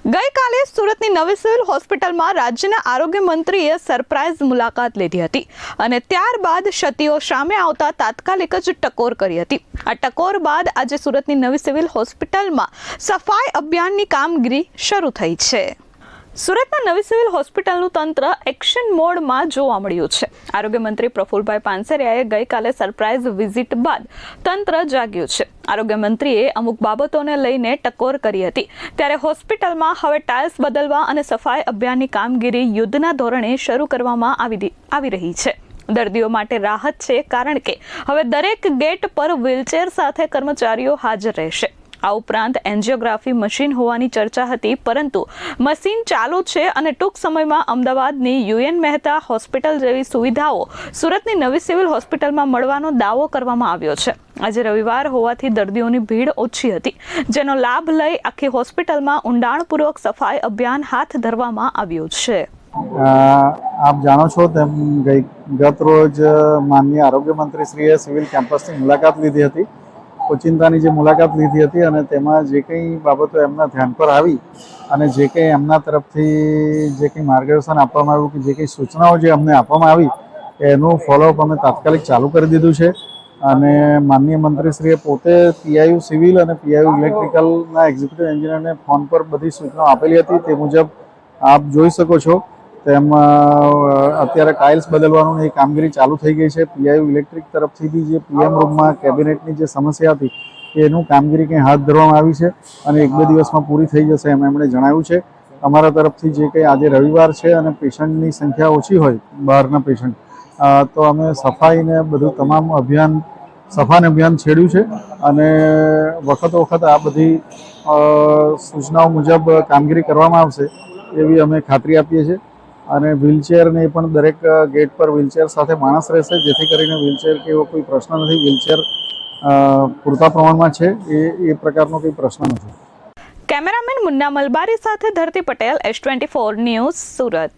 ગઈકાલે સુરતની નવી સિવિલ હોસ્પિટલમાં રાજ્યના આરોગ્ય મંત્રીએ સરપ્રાઇઝ મુલાકાત લીધી હતી અને ત્યારબાદ ક્ષતિઓ સામે આવતા તાત્કાલિક જ ટકોર કરી હતી। આ ટકોર બાદ આજે સુરતની નવી સિવિલ હોસ્પિટલમાં સફાઈ અભિયાનની કામગીરી શરૂ થઈ છે। સુરતના નવી સિવિલ હોસ્પિટલનું તંત્ર એક્શન મોડમાં જોવા મળ્યું છે। આરોગ્ય મંત્રી પ્રફુલભાઈ પાનસરિયાએ ગઈકાલે સરપ્રાઇઝ વિઝિટ બાદ તંત્ર જાગ્યું છે। આરોગ્ય મંત્રીએ અમુક બાબતોને લઈને ટકોર કરી હતી, ત્યારે હોસ્પિટલમાં હવે ટાઇલ્સ બદલવા અને સફાઈ અભિયાનની કામગીરી યુદ્ધના ધોરણે શરૂ કરવામાં આવી રહી છે। દર્દીઓ માટે રાહત છે, કારણ કે હવે દરેક ગેટ પર વ્હીલચેર સાથે કર્મચારીઓ હાજર રહેશે। આ ઉપરાંત એન્જિયોગ્રાફી મશીન હોવાની ચર્ચા હતી, પરંતુ મશીન ચાલુ છે અને ટૂંક સમયમાં અમદાવાદની યુએન મહેતા હોસ્પિટલ જેવી સુવિધાઓ સુરતની નવી સિવિલ હોસ્પિટલમાં મળવાનો દાવો કરવામાં આવ્યો છે। આજે રવિવાર હોવાથી દર્દીઓની ભીડ ઓછી હતી, જેનો લાભ લઈ આખી હોસ્પિટલમાં ઊંડાણપૂર્વક સફાઈ અભિયાન હાથ ધરવામાં આવ્યું છે। આપ જાણો છો તેમ ગત રોજ માનનીય આરોગ્ય મંત્રીશ્રીએ સિવિલ કેમ્પસની મુલાકાત લીધી હતી। ઓચિંતાની જે મુલાકાત લીધી હતી અને તેમાં જે કંઈ બાબતો એમના ધ્યાન પર આવી અને જે કંઈ એમના તરફથી જે કંઈ માર્ગદર્શન આપવામાં આવ્યું કે જે કંઈ સૂચનાઓ જે અમને આપવામાં આવી એનું ફોલોઅપ અમે તાત્કાલિક ચાલુ કરી દીધું છે। અને માનનીય મંત્રીશ્રીએ પોતે પીઆઈયુ સિવિલ અને પીઆઈયુ ઇલેક્ટ્રિકલના એક્ઝિક્યુટિવ એન્જિનિયરને ફોન પર બધી સૂચનાઓ આપેલી હતી। તે મુજબ આપ જોઈ શકો છો તેમ અત્યારે ટાઇલ્સ બદલવાની એ કામગીરી ચાલુ થઈ ગઈ છે। પીઆઈયુ ઇલેક્ટ્રિક તરફથી બી જે પીએમ રૂમમાં કેબિનેટની જે સમસ્યા હતી એનું કામગીરી કંઈ હાથ ધરવામાં આવી છે અને 1-2 દિવસમાં પૂરી થઈ જશે એમ એમણે જણાવ્યું છે। અમારા તરફથી જે કંઈ આજે રવિવાર છે અને પેશન્ટની સંખ્યા ઓછી હોય બહારના પેશન્ટ, તો અમે સફાઈને બધું તમામ સફાઈ અભિયાન છેડ્યું છે અને વખત આ બધી સૂચનાઓ મુજબ કામગીરી કરવામાં આવશે એવી અમે ખાતરી આપીએ છીએ। અને વ્હીલચેરને પણ દરેક ગેટ પર વ્હીલચેર સાથે માણસ રહેશે, જેથી કરીને વ્હીલચેર કે એવો કોઈ પ્રશ્ન નથી। વ્હીલચેર પૂરતા પ્રમાણમાં છે, એ પ્રકારનો કોઈ પ્રશ્ન નથી। કેમેરામેન મુન્ના મલબારી સાથે ધરતી પટેલ, S24 ન્યૂઝ, સુરત।